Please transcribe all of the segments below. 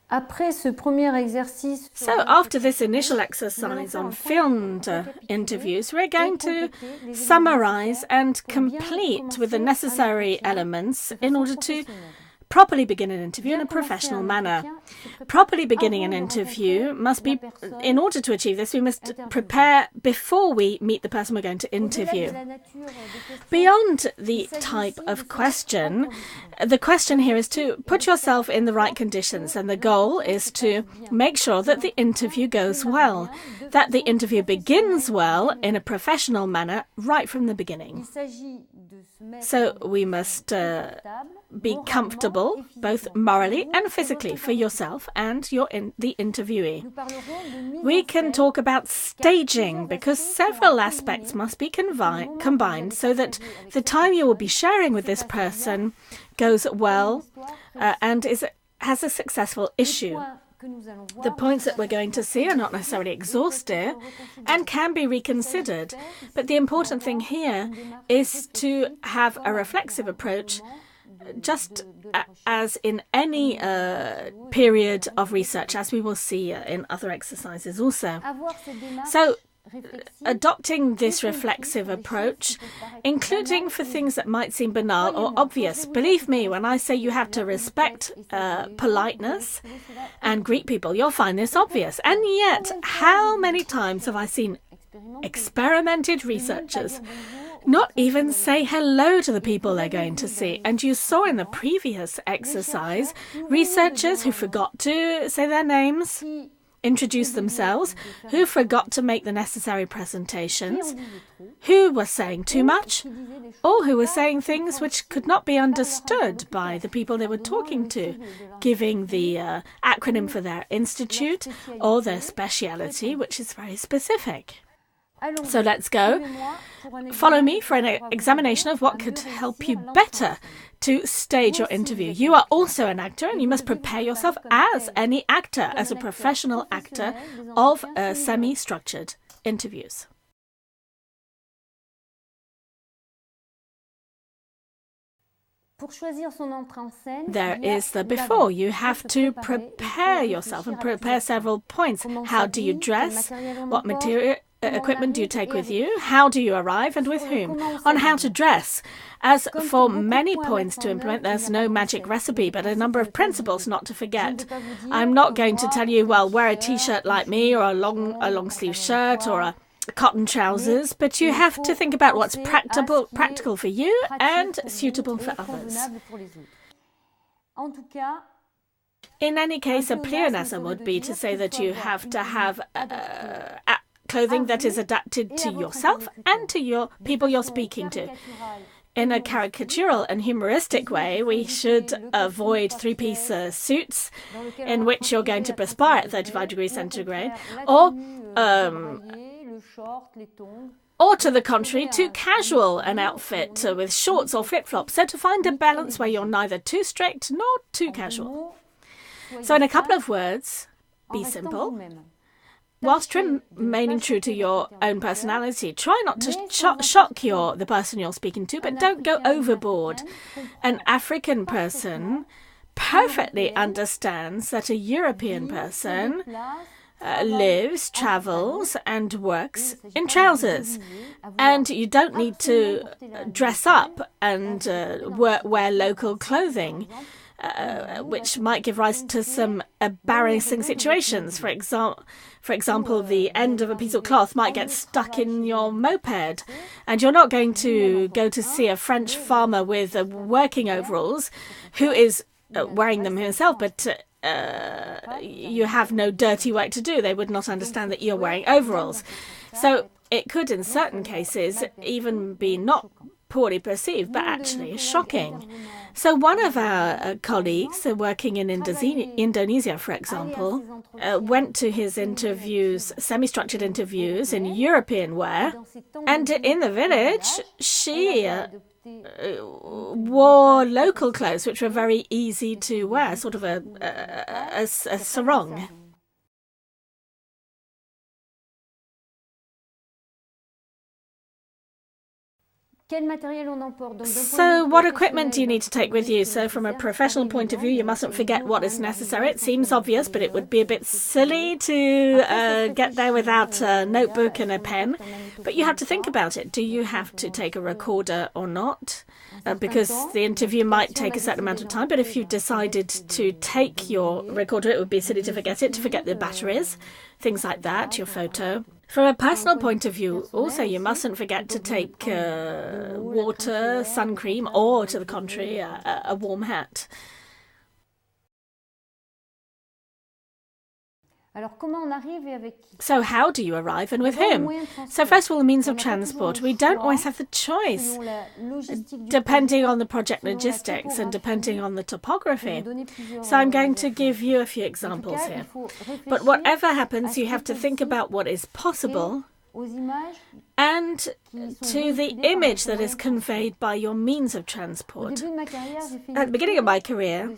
So after this initial exercise on filmed interviews, we're going to summarize and complete with the necessary elements in order to properly begin an interview in a professional manner. Properly beginning an interview must be, in order to achieve this, we must prepare before we meet the person we're going to interview. Beyond the type of question, the question here is to put yourself in the right conditions, and the goal is to make sure that the interview goes well, that the interview begins well in a professional manner right from the beginning. So we must be comfortable, both morally and physically, for yourself and the interviewee. We can talk about staging, because several aspects must be combined so that the time you will be sharing with this person goes well and has a successful issue. The points that we're going to see are not necessarily exhaustive and can be reconsidered, but the important thing here is to have a reflexive approach, just as in any period of research, as we will see in other exercises also. So, adopting this reflexive approach, including for things that might seem banal or obvious. Believe me, when I say you have to respect politeness and greet people, you'll find this obvious. And yet, how many times have I seen experimented researchers not even say hello to the people they're going to see? And you saw in the previous exercise researchers who forgot to say their names, introduce themselves, who forgot to make the necessary presentations, who were saying too much, or who were saying things which could not be understood by the people they were talking to, giving the acronym for their institute or their speciality, which is very specific. So let's go. Follow me for an examination of what could help you better to stage your interview. You are also an actor, and you must prepare yourself as any actor, as a professional actor of semi-structured interviews. There is the before. You have to prepare yourself and prepare several points. How do you dress? What material equipment do you take with you? How do you arrive, and with whom? On how to dress. As for many points to implement, there's no magic recipe, but a number of principles not to forget. I'm not going to tell you, well, wear a t-shirt like me, or a long sleeve shirt, or a cotton trousers, but you have to think about what's practical for you and suitable for others. In any case, a pleonasm would be to say that you have to have clothing that is adapted to yourself and to your people you're speaking to. In a caricatural and humoristic way, we should avoid three-piece suits in which you're going to perspire at 35 degrees centigrade, or to the contrary, too casual an outfit with shorts or flip-flops. So to find a balance where you're neither too strict nor too casual. So in a couple of words, be simple. Whilst remaining true to your own personality, try not to shock the person you're speaking to, but don't go overboard. An African person perfectly understands that a European person lives, travels, and works in trousers. And you don't need to dress up and wear local clothing, which might give rise to some embarrassing situations. For example, the end of a piece of cloth might get stuck in your moped, and you're not going to go to see a French farmer with working overalls who is wearing them himself, but you have no dirty work to do. They would not understand that you're wearing overalls. So it could, in certain cases, even be not poorly perceived, but actually shocking. So one of our colleagues working in Indonesia, for example, went to his interviews, semi-structured interviews in European wear, and in the village, she wore local clothes, which were very easy to wear, sort of a sarong. So what equipment do you need to take with you? So from a professional point of view, you mustn't forget what is necessary. It seems obvious, but it would be a bit silly to get there without a notebook and a pen. But you have to think about it. Do you have to take a recorder or not? Because the interview might take a certain amount of time, but if you decided to take your recorder, it would be silly to forget it, to forget the batteries, things like that, your photo. From a personal point of view, also, you mustn't forget to take water, sun cream, or, to the contrary, a warm hat. So how do you arrive and with whom? So first of all, the means of transport. We don't always have the choice, depending on the project logistics and depending on the topography. So I'm going to give you a few examples here. But whatever happens, you have to think about what is possible and to the image that is conveyed by your means of transport. At the beginning of my career,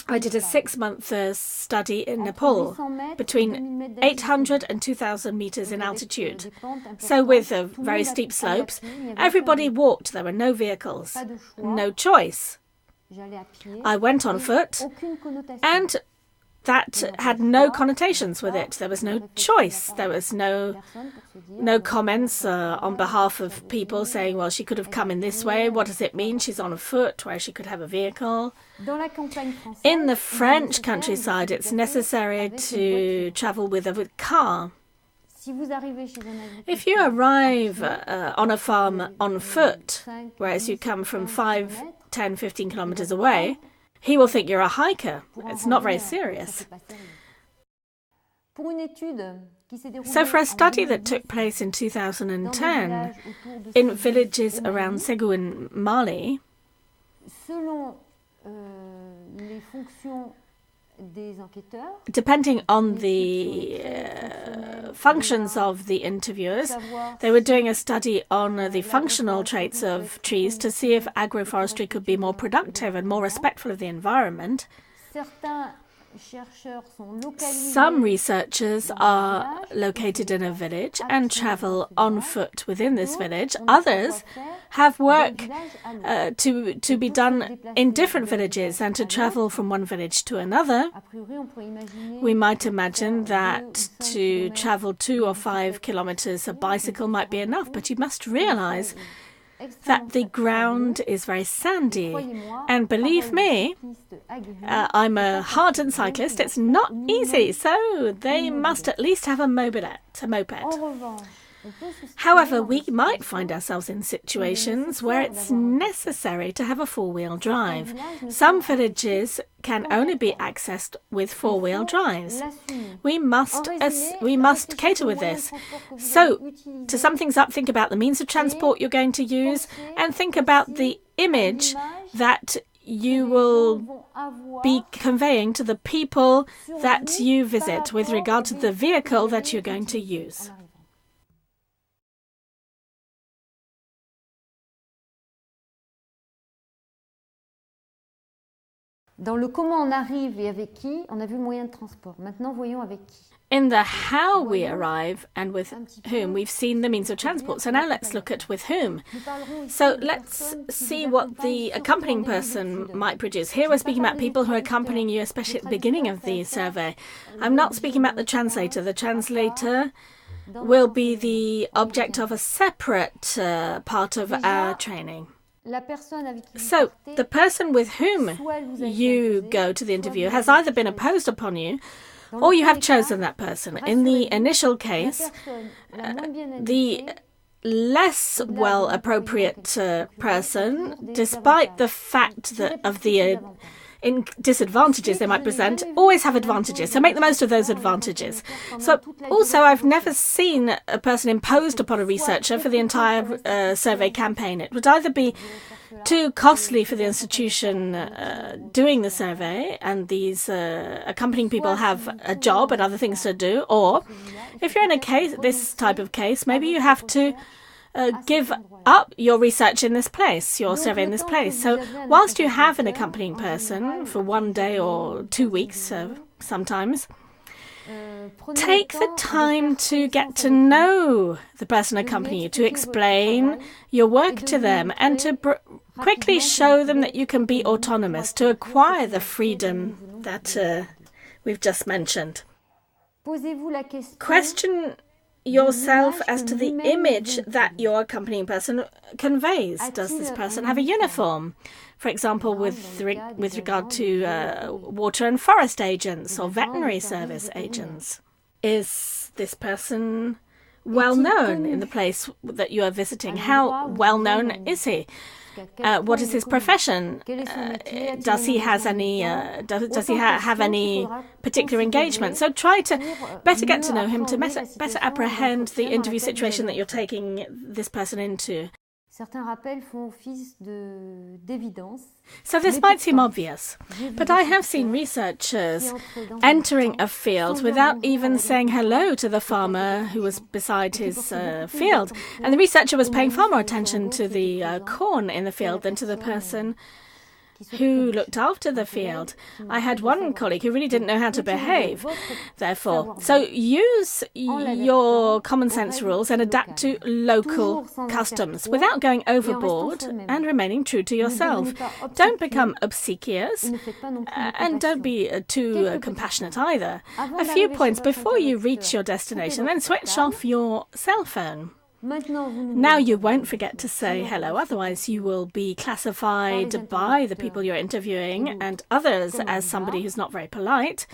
I did a 6-month study in Nepal between 800 and 2,000 meters in altitude. So with very steep slopes, everybody walked. There were no vehicles, no choice. I went on foot, and that had no connotations with it. There was no choice. There was no comments on behalf of people saying, well, she could have come in this way. What does it mean? She's on foot, where she could have a vehicle. In the French countryside, it's necessary to travel with a car. If you arrive on a farm on foot, whereas you come from 5, 10, 15 kilometers away, he will think you're a hiker. It's not very serious. So for a study that took place in 2010 in villages around Ségou in Mali, depending on the functions of the interviewers, they were doing a study on the functional traits of trees to see if agroforestry could be more productive and more respectful of the environment. Some researchers are located in a village and travel on foot within this village. Others have work to be done in different villages and to travel from one village to another. We might imagine that to travel 2 or 5 kilometers a bicycle might be enough, but you must realize that the ground is very sandy. And believe me, I'm a hardened cyclist. It's not easy, so they must at least have a moped. However, we might find ourselves in situations where it's necessary to have a 4-wheel drive. Some villages can only be accessed with 4-wheel drives. We must cater with this. So, to sum things up, think about the means of transport you're going to use and think about the image that you will be conveying to the people that you visit with regard to the vehicle that you're going to use. Dans le comment on arrive et avec qui, on a vu le moyen de transport. Maintenant, voyons avec qui. In the how we arrive and with whom, we've seen the means of transport. So now let's look at with whom. So let's see what the accompanying person might produce. Here we're speaking about people who are accompanying you, especially at the beginning of the survey. I'm not speaking about the translator. The translator will be the object of a separate part of our training. So, the person with whom you go to the interview has either been imposed upon you or you have chosen that person. In the initial case, the less well-appropriate person, despite the fact that of the disadvantages they might present, always have advantages. So make the most of those advantages. So also, I've never seen a person imposed upon a researcher for the entire survey campaign. It would either be too costly for the institution doing the survey, and these accompanying people have a job and other things to do, or if you're in this type of case, maybe you have to give up your research in this place, your survey in this place. So whilst you have an accompanying person for 1 day or 2 weeks sometimes, Take the time to get to know the person accompanying you, to explain your work to them, and to quickly show them that you can be autonomous, to acquire the freedom that we've just mentioned. Question yourself as to the image that your accompanying person conveys. Does this person have a uniform? For example, with regard to water and forest agents or veterinary service agents. Is this person well known in the place that you are visiting? How well known is he? What is his profession? Does he have any particular engagement? So try to better get to know him, to better apprehend the interview situation that you're taking this person into. So this might seem obvious, but I have seen researchers entering a field without even saying hello to the farmer who was beside his field. And the researcher was paying far more attention to the corn in the field than to the person who looked after the field. I had one colleague who really didn't know how to behave, therefore. So use your common sense rules and adapt to local customs without going overboard and remaining true to yourself. Don't become obsequious and don't be too compassionate either. A few points before you reach your destination, then switch off your cell phone. Now you won't forget to say hello, otherwise you will be classified by the people you're interviewing and others as somebody who's not very polite.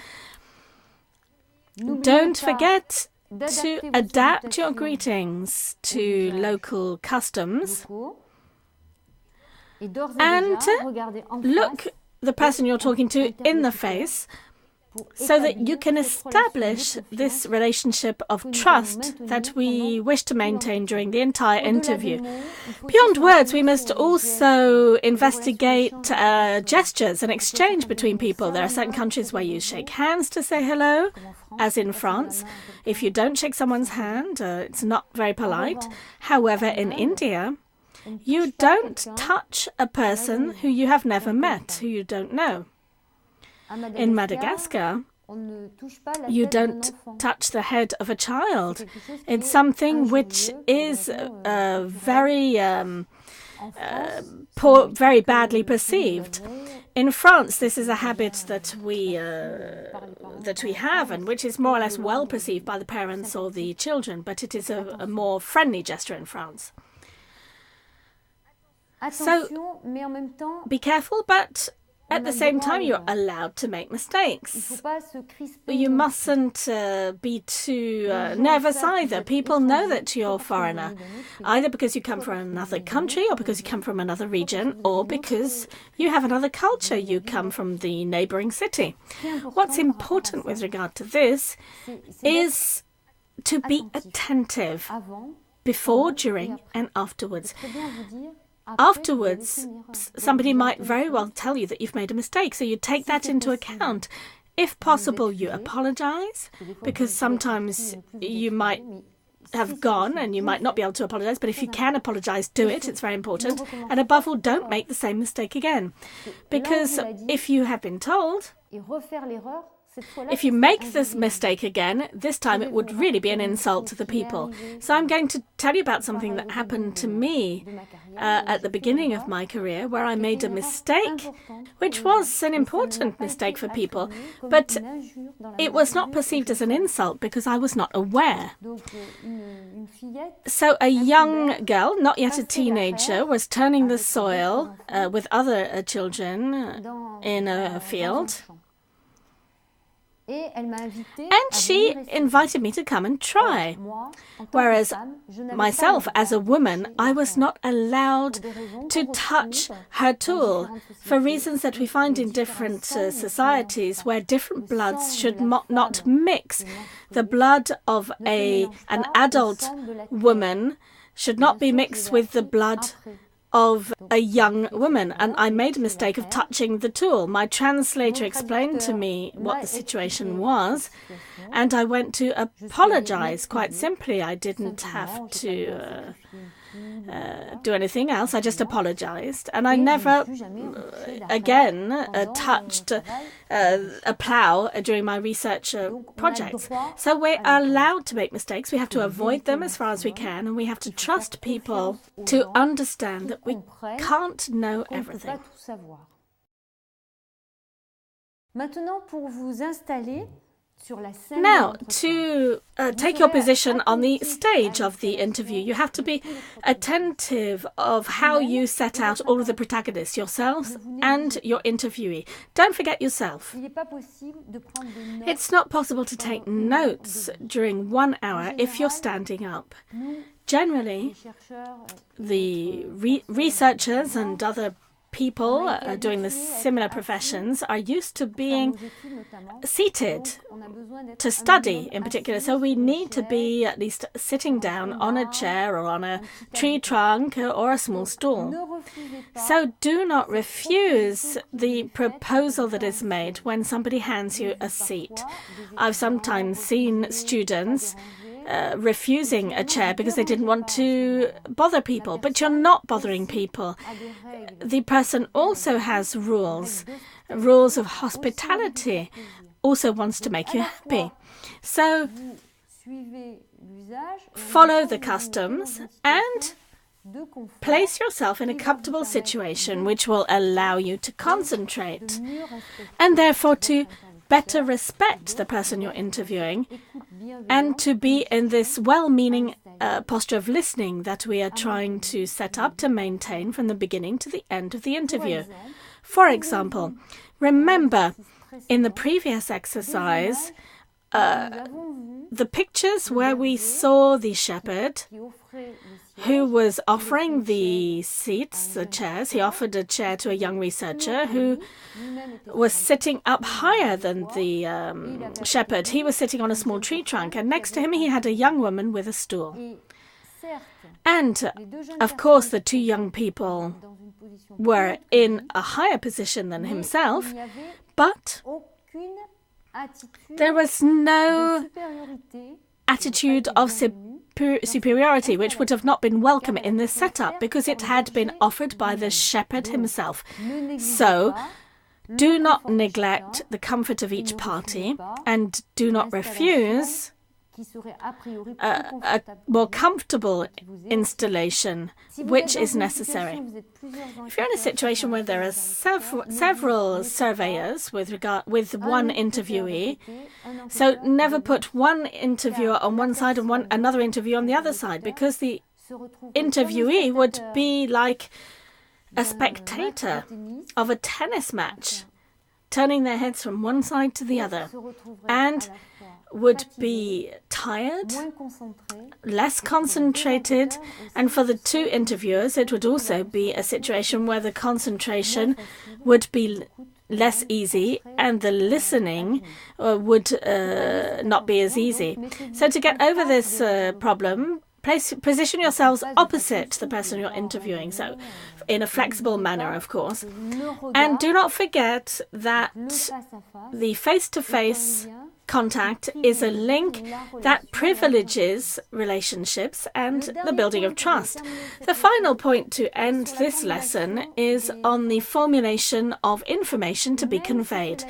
Don't forget to adapt your greetings to local customs and look the person you're talking to in the face, so that you can establish this relationship of trust that we wish to maintain during the entire interview. Beyond words, we must also investigate gestures and exchange between people. There are certain countries where you shake hands to say hello, as in France. If you don't shake someone's hand, it's not very polite. However, in India, you don't touch a person who you have never met, who you don't know. In Madagascar, you don't touch the head of a child. It's something which is very badly perceived. In France, this is a habit that we have, and which is more or less well perceived by the parents or the children, but it is a more friendly gesture in France. So be careful, but at the same time, you're allowed to make mistakes. You mustn't be too nervous either. People know that you're a foreigner, either because you come from another country or because you come from another region or because you have another culture. You come from the neighbouring city. What's important with regard to this is to be attentive before, during and afterwards. Afterwards, somebody might very well tell you that you've made a mistake, so you take that into account. If possible, you apologize, because sometimes you might have gone and you might not be able to apologize, but if you can apologize, do it. It's very important. And above all, don't make the same mistake again, because if you have been told, if you make this mistake again, this time it would really be an insult to the people. So I'm going to tell you about something that happened to me at the beginning of my career, where I made a mistake, which was an important mistake for people, but it was not perceived as an insult because I was not aware. So a young girl, not yet a teenager, was turning the soil with other children in a field. And she invited me to come and try. Whereas myself, as a woman, I was not allowed to touch her tool for reasons that we find in different societies, where different bloods should not mix. The blood of an adult woman should not be mixed with the blood of a young woman, and I made a mistake of touching the tool. My translator explained to me what the situation was, and I went to apologize quite simply. I didn't have to do anything else. I just apologized. And I never again touched a plough during my research projects. So we're allowed to make mistakes. We have to avoid them as far as we can. And we have to trust people to understand that we can't know everything. Maintenant, pour vous installer sur la scène. Now, to take your position on the stage of the interview, you have to be attentive of how you set out all of the protagonists, yourselves and your interviewee. Don't forget yourself. It's not possible to take notes during 1 hour if you're standing up. Generally, the researchers and other people doing the similar professions are used to being seated to study in particular. So we need to be at least sitting down on a chair or on a tree trunk or a small stool. So do not refuse the proposal that is made when somebody hands you a seat. I've sometimes seen students refusing a chair because they didn't want to bother people. But you're not bothering people. The person also has rules of hospitality, also wants to make you happy. So follow the customs and place yourself in a comfortable situation which will allow you to concentrate and therefore to better respect the person you're interviewing and to be in this well-meaning posture of listening that we are trying to set up to maintain from the beginning to the end of the interview. For example, remember in the previous exercise, the pictures where we saw the shepherd who was offering the seats, the chairs. He offered a chair to a young researcher who was sitting up higher than the shepherd. He was sitting on a small tree trunk, and next to him he had a young woman with a stool. And, of course, the two young people were in a higher position than himself, but there was no attitude of superiority, which would have not been welcome in this setup because it had been offered by the shepherd himself. So do not neglect the comfort of each party and do not refuse a more comfortable installation, which is necessary. If you're in a situation where there are several surveyors with one interviewee, so never put one interviewer on one side and another interviewer on the other side, because the interviewee would be like a spectator of a tennis match, turning their heads from one side to the other, and would be tired, less concentrated, and for the two interviewers it would also be a situation where the concentration would be less easy and the listening would not be as easy. So to get over this problem, position yourselves opposite the person you're interviewing, so in a flexible manner, of course. And do not forget that the face-to-face contact is a link that privileges relationships and the building of trust. The final point to end this lesson is on the formulation of information to be conveyed.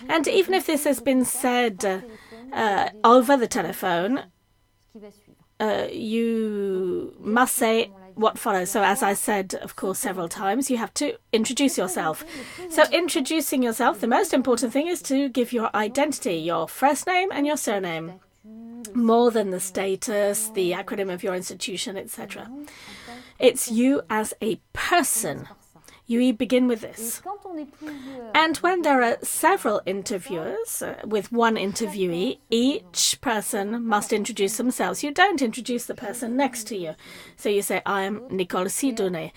And even if this has been said over the telephone, you must say what follows. So as I said, of course, several times, you have to introduce yourself. So introducing yourself, the most important thing is to give your identity, your first name and your surname, more than the status, the acronym of your institution, etc. It's you as a person. You begin with this. And when there are several interviewers with one interviewee, each person must introduce themselves. You don't introduce the person next to you. So you say, I am Nicole Sidonet.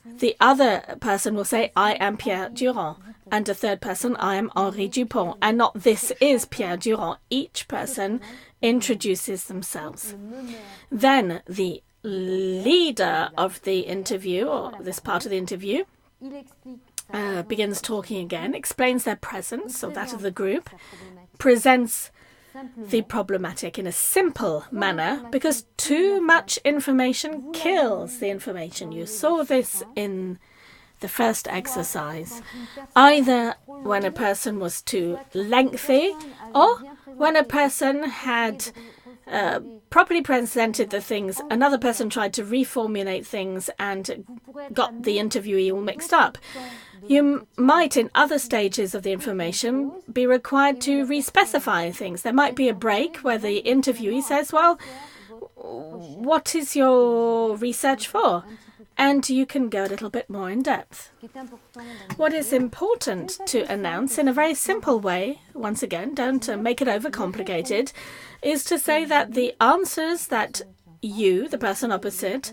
The other person will say, I am Pierre Durand. And the third person, I am Henri Dupont. And not this is Pierre Durand. Each person introduces themselves. Then the leader of the interview, or this part of the interview, begins talking again, explains their presence, or that of the group, presents the problematic in a simple manner, because too much information kills the information. You saw this in the first exercise, either when a person was too lengthy or when a person had properly presented the things, another person tried to reformulate things and got the interviewee all mixed up. You might, in other stages of the information, be required to re-specify things. There might be a break where the interviewee says, well, what is your research for? And you can go a little bit more in depth. What is important to announce in a very simple way, once again, don't make it overcomplicated, is to say that the answers that you, the person opposite,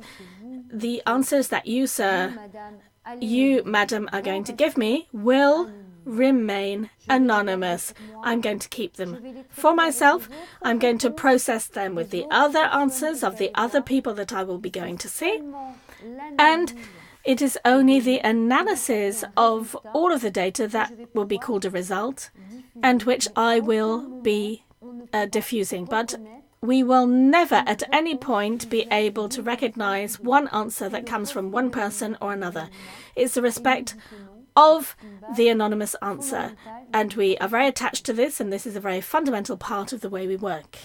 the answers that you, sir, you, madam, are going to give me will remain anonymous. I'm going to keep them for myself. I'm going to process them with the other answers of the other people that I will be going to see. And it is only the analysis of all of the data that will be called a result and which I will be diffusing. But we will never at any point be able to recognize one answer that comes from one person or another. It's the respect of the anonymous answer. And we are very attached to this, and this is a very fundamental part of the way we work.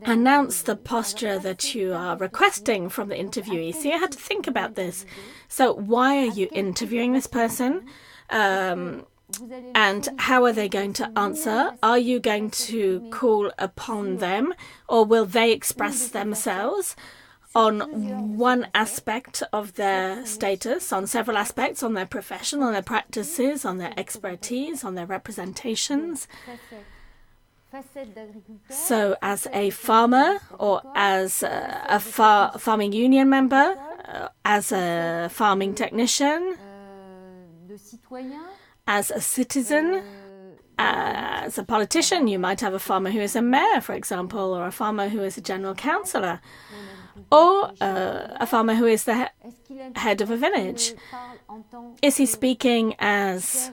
Announce the posture that you are requesting from the interviewee. So you had to think about this. So why are you interviewing this person? And how are they going to answer? Are you going to call upon them, or will they express themselves on one aspect of their status, on several aspects, on their profession, on their practices, on their expertise, on their representations? So as a farmer, or as a farming union member, as a farming technician, as a citizen, as a politician, you might have a farmer who is a mayor, for example, or a farmer who is a general councillor, or a farmer who is the head of a village. Is he speaking as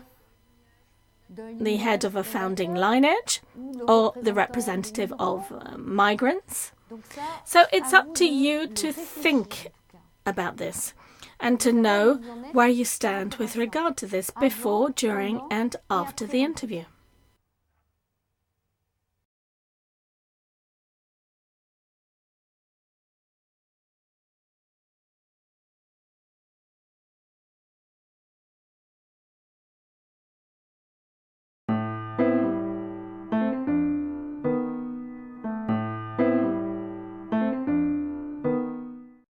the head of a founding lineage or the representative of migrants? So it's up to you to think about this and to know where you stand with regard to this before, during, and after the interview.